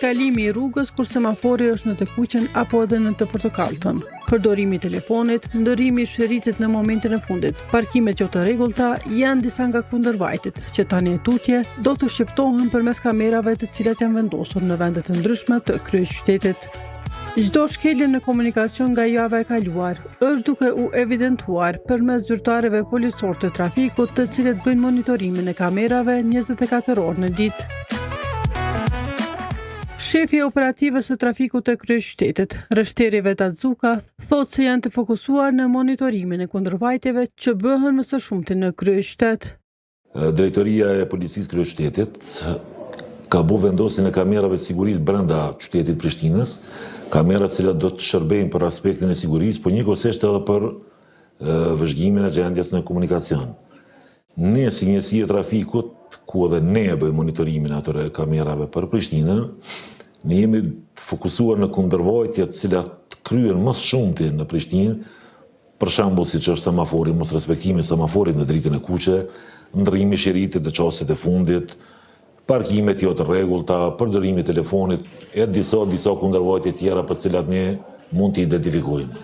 kalimi I rrugës kur semafori është në të kuqen apo edhe në të portokalltën. Përdorimi I telefonit, ndërrimi I shëritit në momentin e fundit, parkimet jo të rregullta janë disa nga kundërvajtet që tani e tutje do të shqiptohen përmes kamerave të cilat janë vendosur në vende të ndryshme të kryeqytetit. Çdo shkelje në komunikacion nga java e kaluar është duke u evidentuar përmes zyrtarëve policor të trafikut, të cilët bëjnë monitorimin e kamerave 24 orë në ditë. Shefi operativës së trafikut të kryeqytetit, Rështeri Vetatzuka, thotë se janë të fokusuar në monitorimin e kundërvajtjeve që bëhen më së shumti në kryeqytet. Drejtoria e Policisë Kryeqytetit ka bu vendosin e kamerave sigurisë brenda qytetit Prishtinës, kamerat cilat do të shërbejnë për aspektin e sigurisë, por njëkohësisht edhe për vëzhgimin e gjendjes në komunikacion. Ne si njësi e trafikut, ku edhe ne e bëjmë monitorimin atyre kamerave për Prishtinën, ne jemi fokusuar në kundërvajtjet cilat kryen më shumti në Prishtinë, për shembull siç është semafori, mos respektimi I semaforit në dritën e kuqe, ndrrimi I shëritit në çastet e fundit, parkimet jo të rregullta, përdorimi I telefonit, e disa kundërvajtje tjera për cilat ne mund të identifikojmë.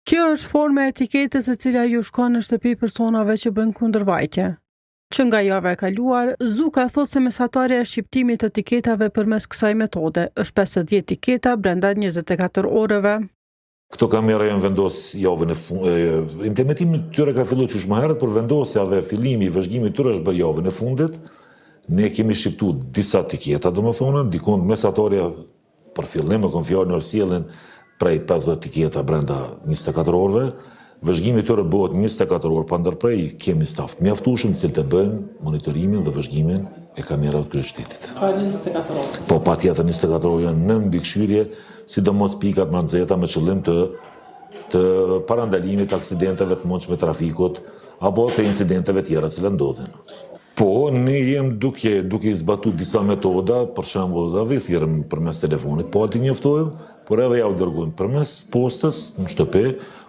Kjo është forma e etiketës e cila ju shkon në shtëpi personave që bëjnë kundërvajtje. Që nga java e kaluar, Zuka thotë se mesatarja e shqiptimit të etiketave përmes kësaj metode është 50 etiketa brenda 24 orëve. Këto kamera janë vendos javën e fundit. Implementimi I tyre ka filluar çu më herët, por vendosja dhe fillimi I vëzhgimit tyre është bërë javën e fundit. Ne kemi shqiptu disa etiketa, domethënë, dikon mesatarja për fillim e konfjarë sjellin prej 50 etiketa brenda 24 orëve. Vëzhgimi I tyre bëhet 24 orë pa ndërprej, kemi staf mjaftueshëm që të bëjnë monitorimin dhe vëzhgimin e kamerave të kryeqytetit. Pa 24 orë. Po patjetër 24 orë janë në mbikëqyrje, sidomos pikat më nxehta me qëllim të parandalimit të aksidenteve të mundshme trafikut apo të incidenteve tjera që ndodhin. Po, ne jemi duke I zbatuar disa metoda, për shembull, edhe thirrëm përmes telefonit, po aty njoftojmë, por edhe ja u dërgojmë përmes postës në shtëpi,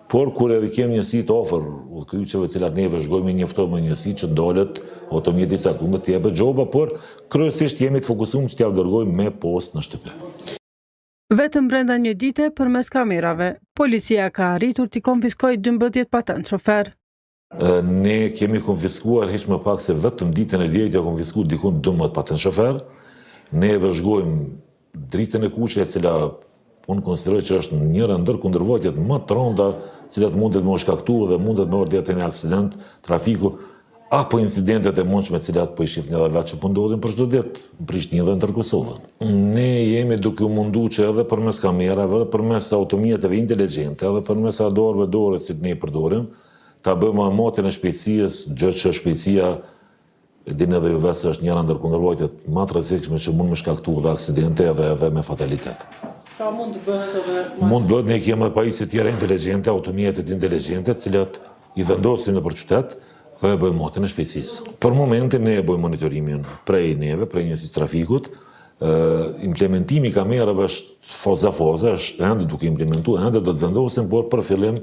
por kur edhe kemi njësi të ofër udhkryqeve të cilat ne vëzhgojmë njoftojmë njësi që ndalet automjeti I caktuar të jepet xhoba, por kryesisht jemi të fokusuar që t'ja dërgojmë me postë në shtëpi. Vetëm brenda një dite përmes kamerave, policia ka arritur t'i konfiskojë 12 patent shofer. Ne kemi konfiskuar hiç më pak se vetëm ditën e dietit ja konfiskuar dikun 12 patent shofer. Ne vëzhgojmë dritën e kuqe, e cila unë konsideroj që është njëra ndër kundërvajtjet më të rënda, cilat mundet me u shkaktuar dhe mundet me ardhi atë në aksident trafiku apo incidentet e mundshme të cilat po I shihni edhe vetë që po ndodhin për çdo ditë në Prishtinë dhe ndër Kosovën. Ne jemi duke u munduar që edhe përmes kamerave, edhe përmes automjeteve inteligjente, edhe përmes radarëve dorë që ne I përdorim, ta bëjmë amatin e shpejtësisë, gjë që shpejtësia e dini edhe ju vetë se është njëra ndër kundërvajtjet më të rrezikshme që mund më shkaktuar dhe aksidente edhe me fatalitet. Pra mund të bëhet edhe mund bëhet, ne kemi pajisje tjera inteligjente, automjetet inteligjente, të cilat I vendosin nëpër qytet dhe e bëjmë amatin e shpejtësisë. Për momentin ne e bëjmë monitorimin prej neve, prej njësisë trafikut. Implementimi I kamerave është faza, është ende duke implementuar, ende do të vendosin, por për fillim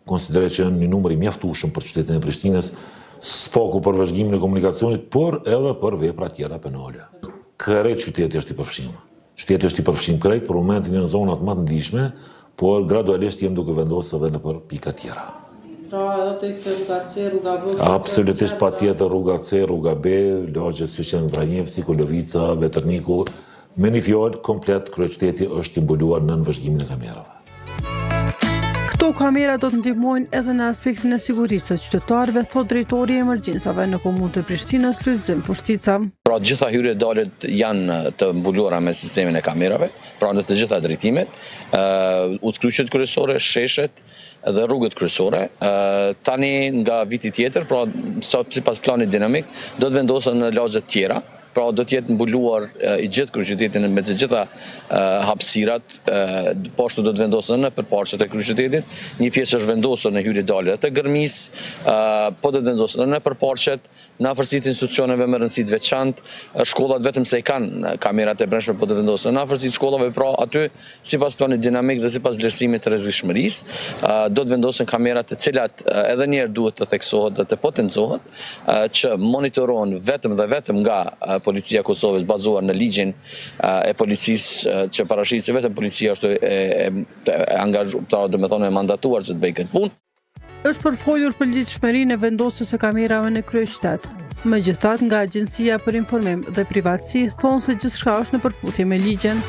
konsideroj që janë një numër I mjaftueshëm për qytetin e Prishtinës, s'paku për vëzhgimin e komunikacionit, por edhe për vepra tjera penale. Krejt qyteti është I përfshim. Qyteti është I përfshim krejt, për momentin janë zonat më të ndihshme, por gradualisht jemi duke vendosur edhe nëpër pika tjera. Pra edhe te rruga C, rruga B. Absolutisht patjetër rruga C, rruga B, lagjet siç janë Vranjevci, Kolovica, Veterniku, me një fjalë komplet kryeqyteti është I mbuluar në vëzhgimin e kamerave. Këto kamera do të ndihmojnë edhe në aspektin e sigurisë së qytetarëve, thot drejtori I emergjencave në komunë të Prishtinës, Lulzim Fushtica. Pra gjitha hyrje daljet janë të mbuluara me sistemin e kamerave, pra në të gjitha drejtimet, udhkryqet kryesore, sheshet dhe rrugët kryesore. Tani nga viti tjetër, pra sipas planit dinamik, do të vendosen në lagjet tjera. Pra do të jetë mbuluar I gjithë kryeqytetin me të gjitha hapësirat, poshtë do të vendosen në përparqet e kryeqytetit, një pjesë është vendosur në hyrje-dalje të Gërmisë, po do të vendosen në përparqet, në afërsitë institucioneve me rëndësi të veçantë, shkollat vetëm se I kanë kamerat e brendshme, po do të vendosen në afërsitë shkollave, pra aty sipas planit dinamik dhe sipas vlerësimit të rrezikshmërisë, do të vendosen kamerat të cilat edhe një herë duhet të theksohet dhe të potencohet, që monitorohen vetëm dhe vetëm nga policia e Kosovës bazuar në ligjin e policisë që parashit se vetëm policia është e angazhuar, domethënë e mandatuar që të bëjë këtë punë. Është përfolur për ligjshmërinë e vendosjes së kamerave në kryeqytet. Megjithatë, nga Agjencia për Informim dhe Privatësi thonë se gjithçka është në përputhje me ligjen.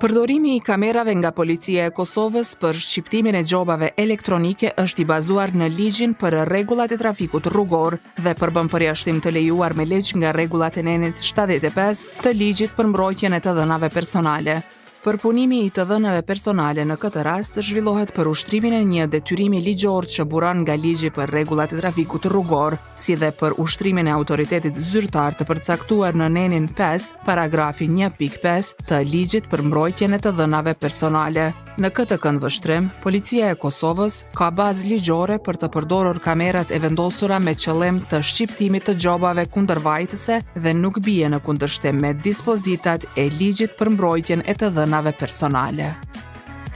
Përdorimi i kamerave nga Policia e Kosovës për shqiptimin e gjobave elektronike është i bazuar në ligjin për rregullat e trafikut rrugor dhe përbën përjashtim të lejuar me ligj nga rregullat e nenit 75 të ligjit për mbrojtjen e të dhënave personale. Përpunimi i të dhënave personale në këtë rast zhvillohet për ushtrimin e një detyrimi ligjor që buron nga ligji për rregullat e trafikut rrugor, si dhe për ushtrimin e autoritetit zyrtar të përcaktuar në nenin 5, paragrafi 1.5 të ligjit për mbrojtjen e të dhënave personale. Në këtë këndvështrim, Policia e Kosovës ka bazë ligjore për të përdorur kamerat e vendosura me qëllim të shqiptimit të gjobave kundërvajtëse dhe nuk bie në kundërshtim me dispozitat e ligjit për mbrojtjen e të dhënave personale.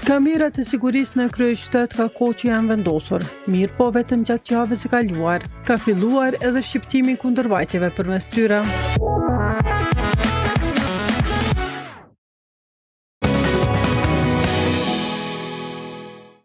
Kamerat e sigurisë në kryeqytet ka kohë që janë vendosur, mirë po vetëm gjatë javës së kaluar. Ka filluar edhe shqiptimi kundërvajtjeve përmes tyre.